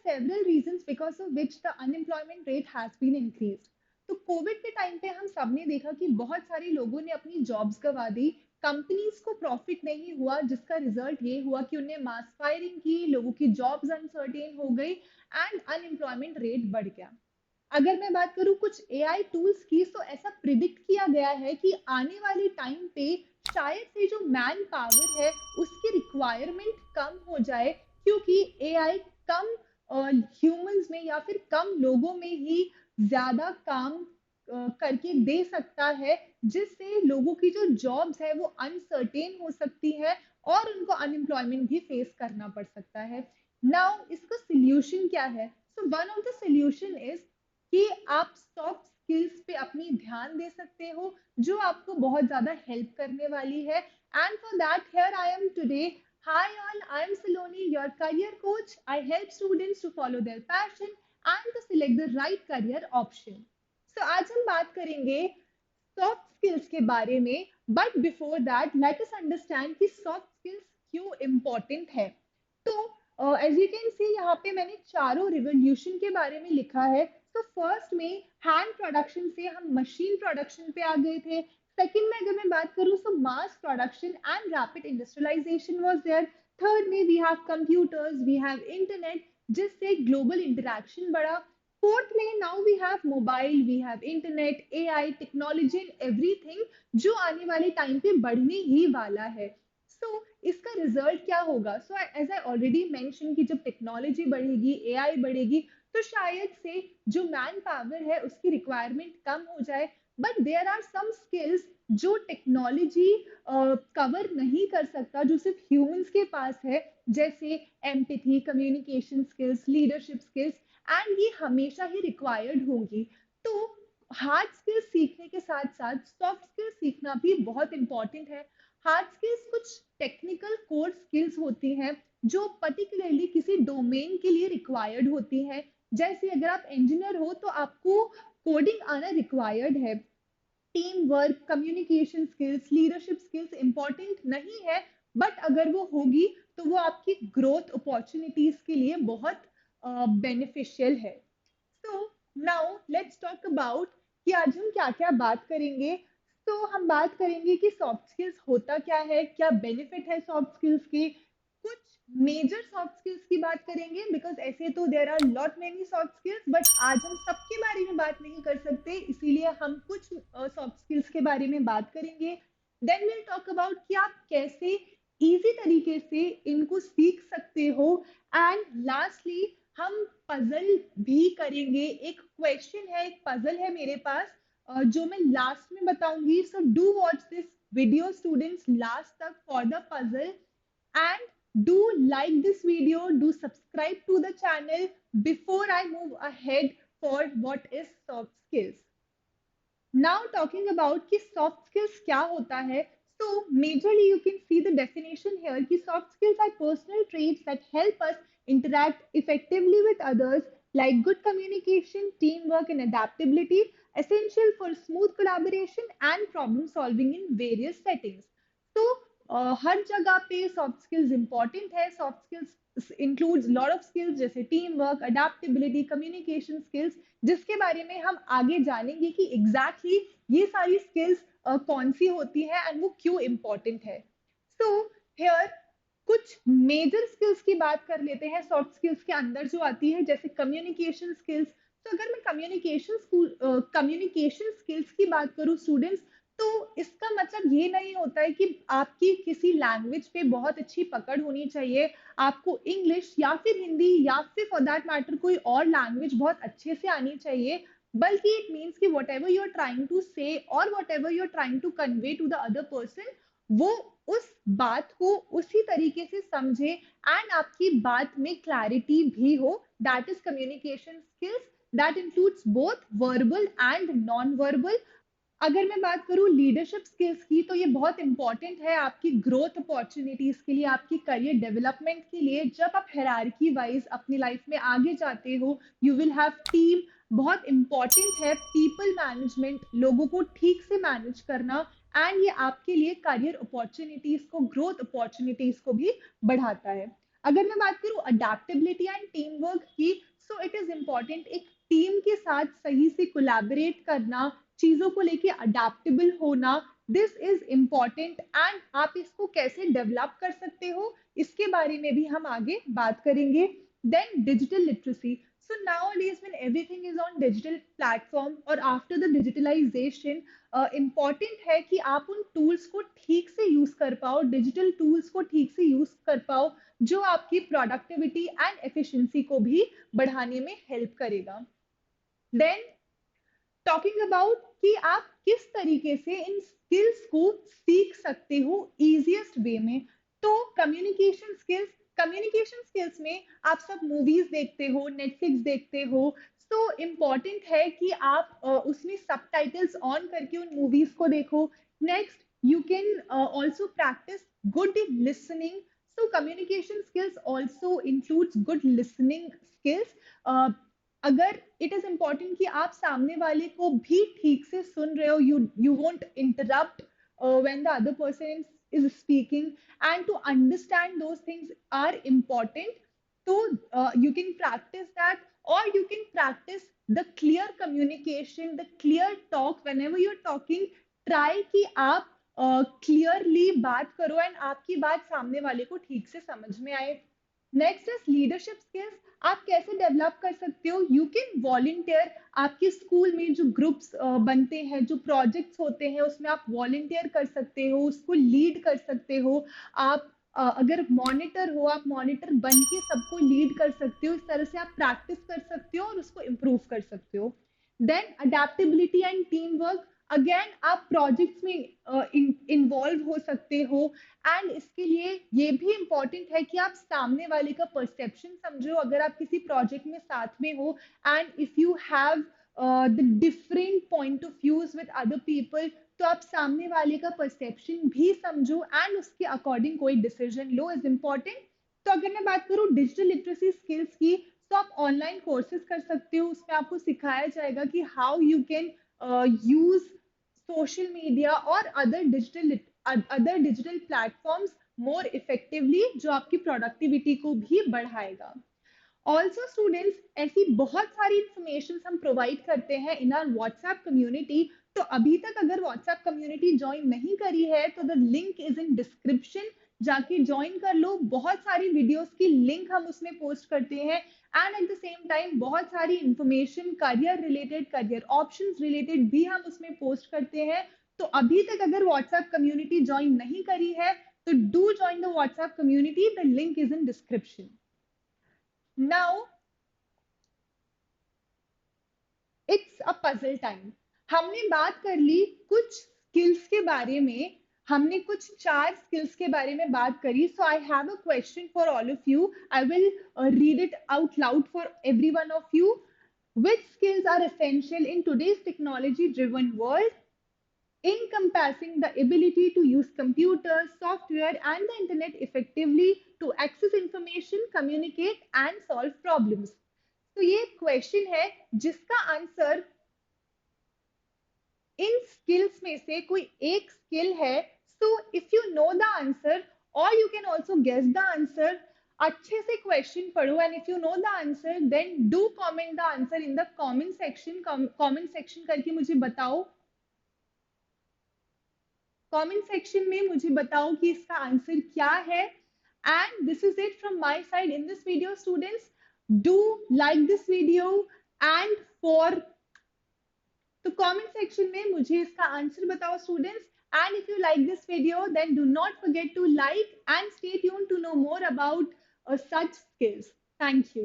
several reasons because of which the unemployment rate has been increased. तो Covid के time पे हम सबने देखा कि बहुत सारे लोगों ने अपनी जॉब्स गंवा दी, कंपनीज को प्रॉफिट नहीं हुआ, जिसका रिजल्ट ये हुआ कि उन्हें मास फायरिंग की, लोगों की जॉब्स अनसर्टेन हो गई एंड अनएम्प्लॉयमेंट रेट बढ़ गया। अगर मैं बात करूँ कुछ एआई टूल्स की, तो ऐसा प्रिडिक्ट किया गया है कि आने वाले टाइम पे शायद से जो मैन पावर है उसकी रिक्वायरमेंट कम हो जाए, क्योंकि एआई कम ह्यूमंस में या फिर कम लोगों में ही ज्यादा काम करके दे सकता है, जिससे लोगों की जो जॉब्स है वो अनसर्टेन हो सकती है और उनको अनएम्प्लॉयमेंट भी फेस करना पड़ सकता है। नाउ इसका सोल्यूशन क्या है? So one of the solution is कि आप सॉफ्ट स्किल्स पे अपनी ध्यान दे सकते हो, जो आपको बहुत ज्यादा हेल्प करने वाली है। And for that here I am today. Hi all, I am Saloni, your career coach. I help students to follow their passion and to select the right career option. So आज हम बात करेंगे सॉफ्ट स्किल्स के बारे में, but before that let us understand कि soft skills क्यों important है। तो एज यू कैन सी, यहाँ पे मैंने चारों रिवोल्यूशन के बारे में लिखा है। तो फर्स्ट में हैंड प्रोडक्शन से हम मशीन प्रोडक्शन पे आ गए थे। सेकंड में अगर मैं बात करूँ तो mass production and rapid industrialisation was there. Third में we have computers, we have internet, जिससे ग्लोबल इंटरेक्शन बढ़ा। फोर्थ में now we have mobile, we have internet, AI, technology and everything, जो आने वाले टाइम पे बढ़ने ही वाला है। सो इसका रिजल्ट क्या होगा? So as I already mention कि जब टेक्नोलॉजी बढ़ेगी, एआई बढ़ेगी, तो शायद से जो मैन पावर है उसकी रिक्वायरमेंट कम हो जाए। But there are some skills जो टेक्नोलॉजी कवर नहीं कर सकता, जो सिर्फ ह्यूमंस के पास है, जैसे empathy, communication skills, leadership skills, and ये हमेशा ही रिक्वायर्ड होंगी। तो हार्ड स्किल्स सीखने के साथ साथ सॉफ्ट स्किल्स सीखना भी बहुत इंपॉर्टेंट है। हार्ड स्किल्स कुछ टेक्निकल कोर स्किल्स होती हैं जो पर्टिकुलरली किसी डोमेन के लिए रिक्वायर्ड होती हैं। जैसे अगर आप इंजीनियर हो तो आपको कोडिंग आना रिक्वायर्ड है। Team work, communication skills, leadership skills important नहीं है, बट अगर वो होगी तो वो आपकी ग्रोथ अपॉर्चुनिटीज के लिए बहुत बेनिफिशियल है। So now let's talk about कि आज हम क्या क्या बात करेंगे। तो हम बात करेंगे कि सॉफ्ट स्किल्स होता क्या है, क्या बेनिफिट है सॉफ्ट स्किल्स के, कुछ मेजर सॉफ्ट स्किल्स की बात करेंगे, बिकॉज ऐसे तो there are lot many soft skills, but आज हम सबके बारे में बात नहीं कर सकते, इसीलिए हम कुछ सॉफ्ट स्किल्स के बारे में बात करेंगे। देन विल टॉक अबाउट कि आप कैसे इजी तरीके से इनको सीख सकते हो। एंड लास्टली हम पजल भी करेंगे। एक क्वेश्चन है, एक पजल है मेरे पास, जो मैं लास्ट में बताऊंगी। So do watch this video students last तक for the puzzle, and do like this video, do subscribe to the channel before I move ahead for what is soft skills. Now talking about कि soft skills क्या होता है, so majorly you can see the definition here कि soft skills are personal traits that help us interact effectively with others, like good communication, teamwork and adaptability, essential for smooth collaboration and problem solving in various settings. तो हर जगह पे soft skills important है। Soft skills includes lot of skills जैसे team work, adaptability, communication skills, जिसके बारे में हम आगे जानेंगे कि एग्जैक्टली ये सारी स्किल्स कौन सी होती है एंड वो क्यों इम्पोर्टेंट है। सो हियर कुछ मेजर स्किल्स की बात कर लेते हैं सॉफ्ट स्किल्स के अंदर जो आती है, जैसे कम्युनिकेशन स्किल्स। तो अगर मैं कम्युनिकेशन स्किल्स की बात करूँ स्टूडेंट्स, तो इसका मतलब ये नहीं होता है कि आपकी किसी लैंग्वेज पे बहुत अच्छी पकड़ होनी चाहिए, आपको इंग्लिश या फिर हिंदी या फिर फॉर दैट मैटर कोई और लैंग्वेज बहुत अच्छे से आनी चाहिए, बल्कि इट मीन्स कि whatever you are trying to say और whatever you are trying to convey to the other person, वो उस बात को उसी तरीके से समझे एंड आपकी बात में क्लैरिटी भी हो। That is communication skills, that includes both verbal and non verbal. अगर मैं बात करूँ लीडरशिप स्किल्स की, तो ये बहुत इंपॉर्टेंट है आपकी ग्रोथ अपॉर्चुनिटीज के लिए, आपकी करियर डेवलपमेंट के लिए। जब आप हायरार्की वाइज अपनी लाइफ में आगे जाते हो, यू विल हैव टीम, बहुत इंपॉर्टेंट है पीपल मैनेजमेंट, लोगों को ठीक से मैनेज करना, एंड ये आपके लिए करियर अपॉर्चुनिटीज को, ग्रोथ अपॉर्चुनिटीज को भी बढ़ाता है। अगर मैं बात करूं अडेप्टेबिलिटी एंड टीम वर्क की, सो इट इज इम्पॉर्टेंट एक टीम के साथ सही से कोलैबोरेट करना, चीजों को लेके अडेप्टेबल होना, दिस इज इम्पॉर्टेंट। एंड आप इसको कैसे डेवलप कर सकते हो इसके बारे में भी हम आगे बात करेंगे। Then digital literacy, so nowadays when everything is on digital platform और after the digitalization, इम्पॉर्टेंट है कि आप उन टूल्स को ठीक से यूज कर पाओ, डिजिटल टूल्स को ठीक से यूज कर पाओ, जो आपकी प्रोडक्टिविटी एंड एफिशिएंसी को भी बढ़ाने में हेल्प करेगा। देन टॉकिंग अबाउट कि आप किस तरीके से इन स्किल्स को सीख सकते हो इजीएस्ट वे में, तो कम्युनिकेशन स्किल्स में आप सब मूवीज देखते हो, नेटफ्लिक्स देखते हो, तो इम्पॉर्टेंट है कि आप उसमें सबटाइटल्स ऑन करके उन मूवीज को देखो। Next, you can also practice good listening, so communication skills also includes good listening skills। अगर इट इज इम्पॉर्टेंट कि आप सामने वाले को भी ठीक से सुन रहे हो, you won't interrupt when the other person is speaking, and to understand those things are important, so you can practice that, or you can practice the clear communication, the clear talk whenever you're talking। try कि आप clearly बात करो and आपकी बात सामने वाले को ठीक से समझ में आए। नेक्स्ट इज लीडरशिप स्किल्स, आप कैसे डेवलप कर सकते हो, यू कैन वॉलंटियर, आपके स्कूल में जो ग्रुप्स बनते हैं, जो प्रोजेक्ट्स होते हैं, उसमें आप वॉलंटियर कर सकते हो, उसको लीड कर सकते हो। आप अगर मॉनिटर हो, आप मॉनिटर बन के सबको लीड कर सकते हो, इस तरह से आप प्रैक्टिस कर सकते हो और उसको इम्प्रूव कर सकते हो। Then adaptability and team work, again आप प्रोजेक्ट्स में इन्वॉल्व हो सकते हो, एंड इसके लिए ये भी इम्पॉर्टेंट है कि आप सामने वाले का परसेप्शन समझो। अगर आप किसी प्रोजेक्ट में साथ में हो and if you have the different point of views with other people, तो आप सामने वाले का परसेप्शन भी समझो एंड उसके अकॉर्डिंग कोई डिसीजन लो, इज इम्पॉर्टेंट। तो अगर मैं बात करूँ डिजिटल लिटरेसी स्किल्स की, तो आप ऑनलाइन कोर्सेज कर सकते हो, उसमें आपको सिखाया जाएगा कि how you can use social media और other digital platforms more effectively, जो आपकी प्रोडक्टिविटी को भी बढ़ाएगा। ऑल्सो स्टूडेंट्स, ऐसी बहुत सारी इंफॉर्मेशन हम प्रोवाइड करते हैं इन आर व्हाट्सएप कम्युनिटी, तो अभी तक अगर व्हाट्सएप कम्युनिटी ज्वाइन नहीं करी है तो the link is in description, जाके ज्वाइन कर लो। बहुत सारी वीडियोस की लिंक हम उसमें पोस्ट करते हैं, and at the same time बहुत सारी information career related, career options related भी हम उसमें पोस्ट करते हैं। तो अभी तक अगर व्हाट्सएप कम्युनिटी ज्वाइन नहीं करी है तो do join the WhatsApp community, the link is in description. Now it's a puzzle time. हमने बात कर ली कुछ स्किल्स के बारे में, हमने कुछ 4 स्किल्स के बारे में बात करी। So I have a question for all of you, I will read it out loud for every one of you. Which skills are essential in today's technology driven world, encompassing the ability to use computers, software, and the internet effectively to access information, communicate, and solve problems? तो ये question है जिसका answer in skills में से कोई एक skill है। So if you know the answer और you can also guess the answer, अच्छे से क्वेश्चन पढ़ो, and if you know the answer then do comment the answer in the comment section. Comment section करके मुझे बताओ, comment section में मुझे बताओ कि इसका आंसर क्या है। And this is it from my side in this video students, do like this video, and for तो कमेंट सेक्शन में मुझे इसका आंसर बताओ students. And if you like this video then do not forget to like and stay tuned to know more about such skills. Thank you.